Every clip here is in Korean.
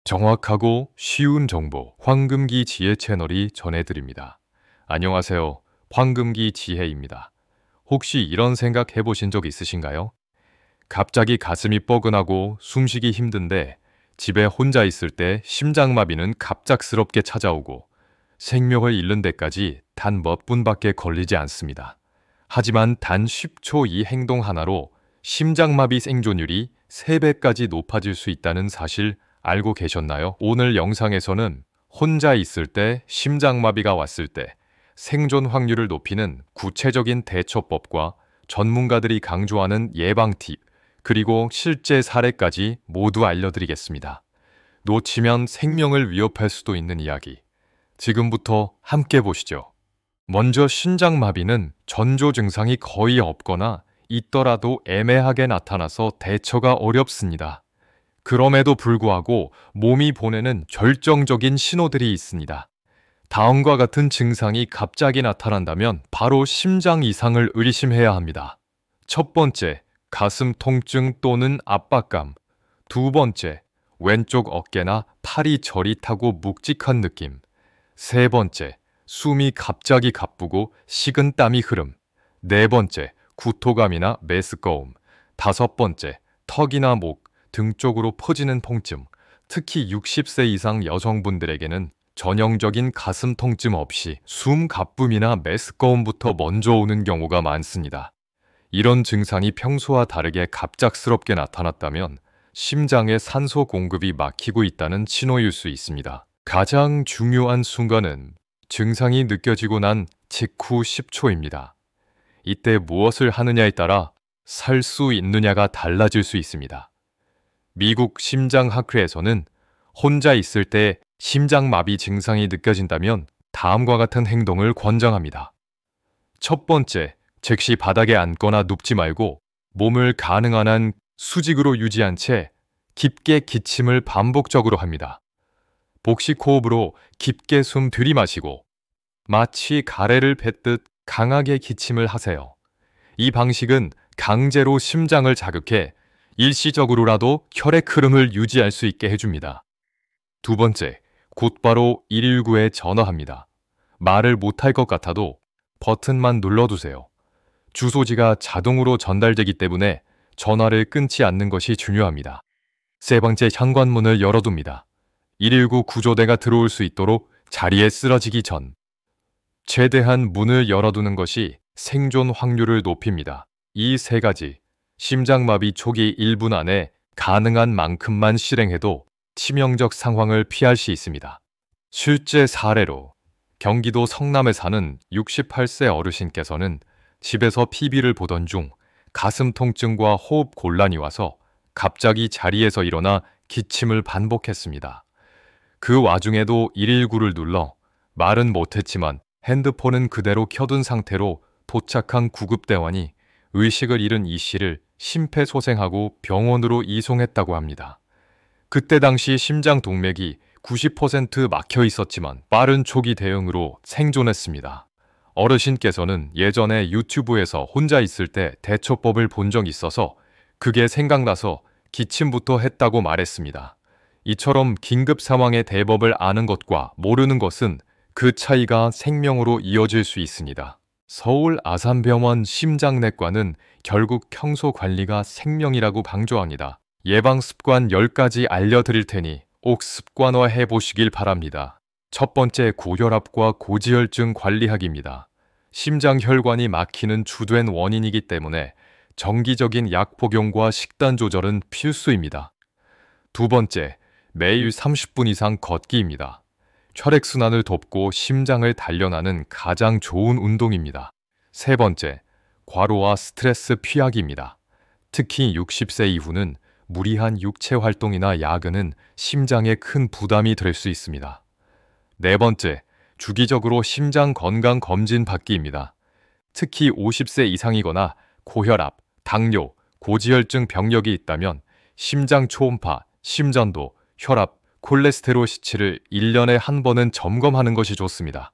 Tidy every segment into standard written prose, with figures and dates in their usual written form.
정확하고 쉬운 정보 황금기 지혜 채널이 전해드립니다. 안녕하세요. 황금기 지혜입니다. 혹시 이런 생각 해보신 적 있으신가요? 갑자기 가슴이 뻐근하고 숨쉬기 힘든데 집에 혼자 있을 때 심장마비는 갑작스럽게 찾아오고 생명을 잃는 데까지 단 몇 분밖에 걸리지 않습니다. 하지만 단 10초 이 행동 하나로 심장마비 생존율이 3배까지 높아질 수 있다는 사실 알고 계셨나요? 오늘 영상에서는 혼자 있을 때 심장마비가 왔을 때 생존 확률을 높이는 구체적인 대처법과 전문가들이 강조하는 예방 팁, 그리고 실제 사례까지 모두 알려드리겠습니다. 놓치면 생명을 위협할 수도 있는 이야기. 지금부터 함께 보시죠. 먼저 심장마비는 전조 증상이 거의 없거나 있더라도 애매하게 나타나서 대처가 어렵습니다. 그럼에도 불구하고 몸이 보내는 결정적인 신호들이 있습니다. 다음과 같은 증상이 갑자기 나타난다면 바로 심장 이상을 의심해야 합니다. 첫 번째, 가슴 통증 또는 압박감. 두 번째, 왼쪽 어깨나 팔이 저릿하고 묵직한 느낌. 세 번째, 숨이 갑자기 가쁘고 식은 땀이 흐름. 네 번째, 구토감이나 메스꺼움. 다섯 번째, 턱이나 목, 등 쪽으로 퍼지는 통증. 특히 60세 이상 여성분들에게는 전형적인 가슴 통증 없이 숨 가쁨이나 메스꺼움부터 먼저 오는 경우가 많습니다. 이런 증상이 평소와 다르게 갑작스럽게 나타났다면 심장의 산소 공급이 막히고 있다는 신호일 수 있습니다. 가장 중요한 순간은 증상이 느껴지고 난 직후 10초입니다. 이때 무엇을 하느냐에 따라 살 수 있느냐가 달라질 수 있습니다. 미국 심장학회에서는 혼자 있을 때 심장마비 증상이 느껴진다면 다음과 같은 행동을 권장합니다. 첫 번째, 즉시 바닥에 앉거나 눕지 말고 몸을 가능한 한 수직으로 유지한 채 깊게 기침을 반복적으로 합니다. 복식 호흡으로 깊게 숨 들이마시고 마치 가래를 뱉듯 강하게 기침을 하세요. 이 방식은 강제로 심장을 자극해 일시적으로라도 혈액 흐름을 유지할 수 있게 해줍니다. 두 번째, 곧바로 119에 전화합니다. 말을 못할 것 같아도 버튼만 눌러두세요. 주소지가 자동으로 전달되기 때문에 전화를 끊지 않는 것이 중요합니다. 세 번째, 현관문을 열어둡니다. 119 구조대가 들어올 수 있도록 자리에 쓰러지기 전 최대한 문을 열어두는 것이 생존 확률을 높입니다. 이 세 가지, 심장마비 초기 1분 안에 가능한 만큼만 실행해도 치명적 상황을 피할 수 있습니다. 실제 사례로 경기도 성남에 사는 68세 어르신께서는 집에서 TV를 보던 중 가슴 통증과 호흡 곤란이 와서 갑자기 자리에서 일어나 기침을 반복했습니다. 그 와중에도 119를 눌러 말은 못했지만 핸드폰은 그대로 켜둔 상태로 도착한 구급대원이 의식을 잃은 이 씨를 심폐소생하고 병원으로 이송했다고 합니다. 그때 당시 심장 동맥이 90% 막혀 있었지만 빠른 초기 대응으로 생존했습니다. 어르신께서는 예전에 유튜브에서 혼자 있을 때 대처법을 본 적이 있어서 그게 생각나서 기침부터 했다고 말했습니다. 이처럼 긴급 상황의 대법을 아는 것과 모르는 것은 그 차이가 생명으로 이어질 수 있습니다. 서울 아산병원 심장내과는 결국 평소 관리가 생명이라고 강조합니다. 예방 습관 10가지 알려드릴 테니 꼭 습관화해 보시길 바랍니다. 첫 번째, 고혈압과 고지혈증 관리하기입니다. 심장혈관이 막히는 주된 원인이기 때문에 정기적인 약 복용과 식단 조절은 필수입니다. 두 번째, 매일 30분 이상 걷기입니다. 혈액순환을 돕고 심장을 단련하는 가장 좋은 운동입니다. 세 번째, 과로와 스트레스 피하기입니다. 특히 60세 이후는 무리한 육체 활동이나 야근은 심장에 큰 부담이 될 수 있습니다. 네 번째, 주기적으로 심장 건강 검진 받기입니다. 특히 50세 이상이거나 고혈압, 당뇨, 고지혈증 병력이 있다면 심장 초음파, 심전도, 혈압, 콜레스테롤 수치를 1년에 한 번은 점검하는 것이 좋습니다.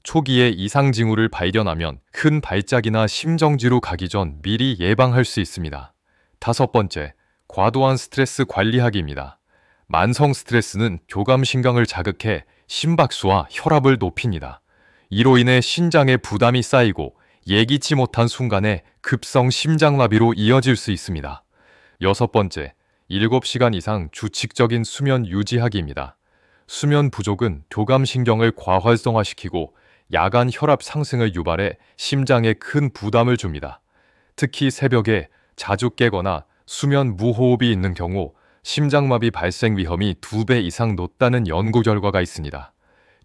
초기에 이상 징후를 발견하면 큰 발작이나 심정지로 가기 전 미리 예방할 수 있습니다. 다섯 번째, 과도한 스트레스 관리하기입니다. 만성 스트레스는 교감신경을 자극해 심박수와 혈압을 높입니다. 이로 인해 신장에 부담이 쌓이고 예기치 못한 순간에 급성 심장마비로 이어질 수 있습니다. 여섯 번째, 7시간 이상 규칙적인 수면 유지하기입니다. 수면 부족은 교감신경을 과활성화시키고 야간 혈압 상승을 유발해 심장에 큰 부담을 줍니다. 특히 새벽에 자주 깨거나 수면 무호흡이 있는 경우 심장마비 발생 위험이 2배 이상 높다는 연구 결과가 있습니다.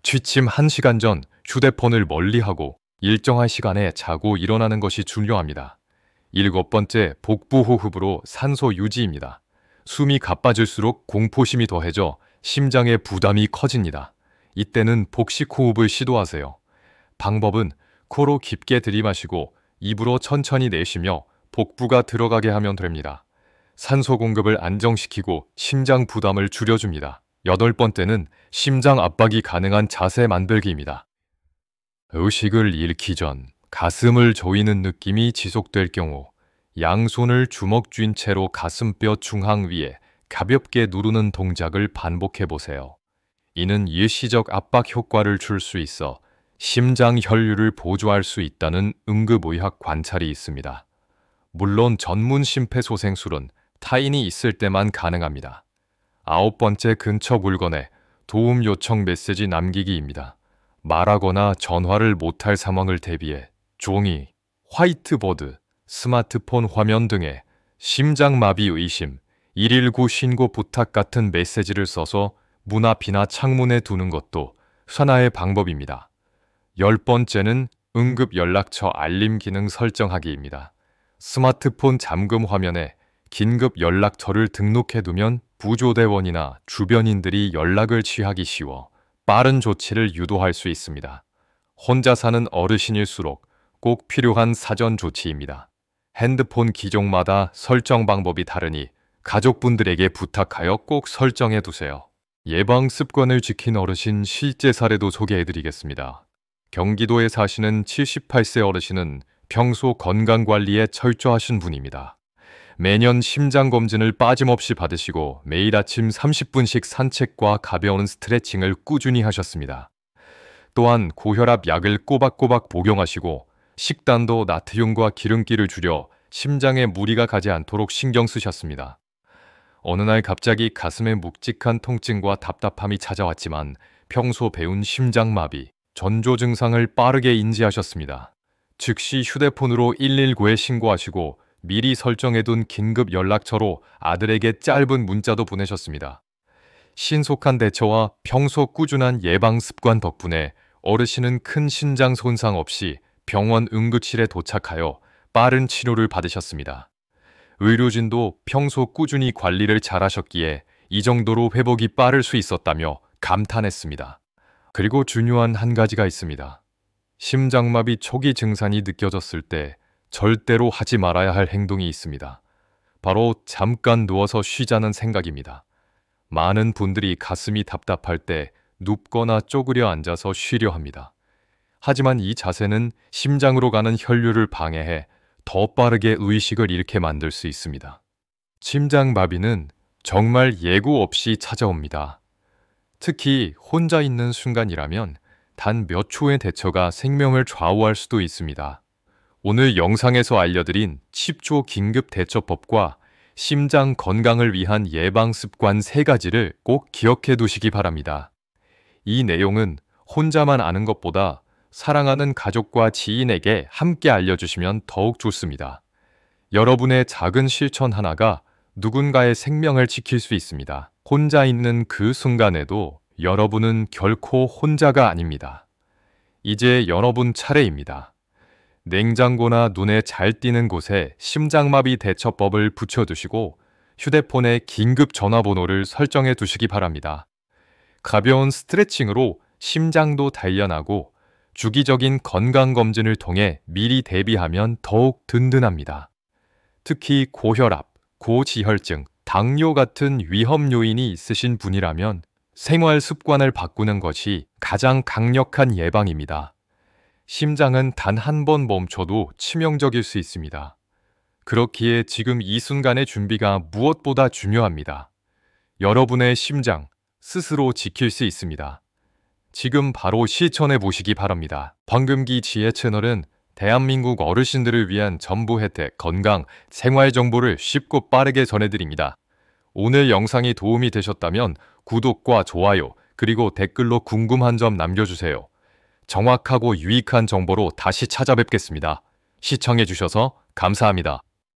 취침 1시간 전 휴대폰을 멀리하고 일정한 시간에 자고 일어나는 것이 중요합니다. 7번째, 복부호흡으로 산소 유지입니다. 숨이 가빠질수록 공포심이 더해져 심장의 부담이 커집니다. 이때는 복식호흡을 시도하세요. 방법은 코로 깊게 들이마시고 입으로 천천히 내쉬며 복부가 들어가게 하면 됩니다. 산소 공급을 안정시키고 심장 부담을 줄여줍니다. 8번째는 심장 압박이 가능한 자세 만들기입니다. 의식을 잃기 전 가슴을 조이는 느낌이 지속될 경우 양손을 주먹 쥔 채로 가슴뼈 중앙 위에 가볍게 누르는 동작을 반복해 보세요. 이는 일시적 압박 효과를 줄 수 있어 심장 혈류를 보조할 수 있다는 응급의학 관찰이 있습니다. 물론 전문 심폐소생술은 타인이 있을 때만 가능합니다. 9번째, 근처 물건에 도움 요청 메시지 남기기입니다. 말하거나 전화를 못할 상황을 대비해 종이, 화이트보드, 스마트폰 화면 등에 심장마비 의심, 119 신고 부탁 같은 메시지를 써서 문 앞이나 창문에 두는 것도 하나의 방법입니다. 10번째는 응급연락처 알림 기능 설정하기입니다. 스마트폰 잠금 화면에 긴급 연락처를 등록해두면 부조대원이나 주변인들이 연락을 취하기 쉬워 빠른 조치를 유도할 수 있습니다. 혼자 사는 어르신일수록 꼭 필요한 사전 조치입니다. 핸드폰 기종마다 설정 방법이 다르니 가족분들에게 부탁하여 꼭 설정해 두세요. 예방 습관을 지킨 어르신 실제 사례도 소개해드리겠습니다. 경기도에 사시는 78세 어르신은 평소 건강관리에 철저하신 분입니다. 매년 심장검진을 빠짐없이 받으시고 매일 아침 30분씩 산책과 가벼운 스트레칭을 꾸준히 하셨습니다. 또한 고혈압 약을 꼬박꼬박 복용하시고 식단도 나트륨과 기름기를 줄여 심장에 무리가 가지 않도록 신경 쓰셨습니다. 어느 날 갑자기 가슴에 묵직한 통증과 답답함이 찾아왔지만 평소 배운 심장마비, 전조 증상을 빠르게 인지하셨습니다. 즉시 휴대폰으로 119에 신고하시고 미리 설정해둔 긴급 연락처로 아들에게 짧은 문자도 보내셨습니다. 신속한 대처와 평소 꾸준한 예방 습관 덕분에 어르신은 큰 신장 손상 없이 병원 응급실에 도착하여 빠른 치료를 받으셨습니다. 의료진도 평소 꾸준히 관리를 잘하셨기에 이 정도로 회복이 빠를 수 있었다며 감탄했습니다. 그리고 중요한 한 가지가 있습니다. 심장마비 초기 증상이 느껴졌을 때 절대로 하지 말아야 할 행동이 있습니다. 바로 잠깐 누워서 쉬자는 생각입니다. 많은 분들이 가슴이 답답할 때 눕거나 쪼그려 앉아서 쉬려 합니다. 하지만 이 자세는 심장으로 가는 혈류를 방해해 더 빠르게 의식을 잃게 만들 수 있습니다. 심장마비는 정말 예고 없이 찾아옵니다. 특히 혼자 있는 순간이라면 단 몇 초의 대처가 생명을 좌우할 수도 있습니다. 오늘 영상에서 알려드린 10초 긴급대처법과 심장 건강을 위한 예방 습관 3가지를 꼭 기억해 두시기 바랍니다. 이 내용은 혼자만 아는 것보다 사랑하는 가족과 지인에게 함께 알려주시면 더욱 좋습니다. 여러분의 작은 실천 하나가 누군가의 생명을 지킬 수 있습니다. 혼자 있는 그 순간에도 여러분은 결코 혼자가 아닙니다. 이제 여러분 차례입니다. 냉장고나 눈에 잘 띄는 곳에 심장마비 대처법을 붙여두시고 휴대폰에 긴급 전화번호를 설정해 두시기 바랍니다. 가벼운 스트레칭으로 심장도 단련하고 주기적인 건강검진을 통해 미리 대비하면 더욱 든든합니다. 특히 고혈압, 고지혈증, 당뇨 같은 위험 요인이 있으신 분이라면 생활 습관을 바꾸는 것이 가장 강력한 예방입니다. 심장은 단 한 번 멈춰도 치명적일 수 있습니다. 그렇기에 지금 이 순간의 준비가 무엇보다 중요합니다. 여러분의 심장 스스로 지킬 수 있습니다. 지금 바로 실천해 보시기 바랍니다. 황금기 지혜 채널은 대한민국 어르신들을 위한 전부 혜택, 건강, 생활 정보를 쉽고 빠르게 전해드립니다. 오늘 영상이 도움이 되셨다면 구독과 좋아요, 그리고 댓글로 궁금한 점 남겨주세요. 정확하고 유익한 정보로 다시 찾아뵙겠습니다. 시청해 주셔서 감사합니다.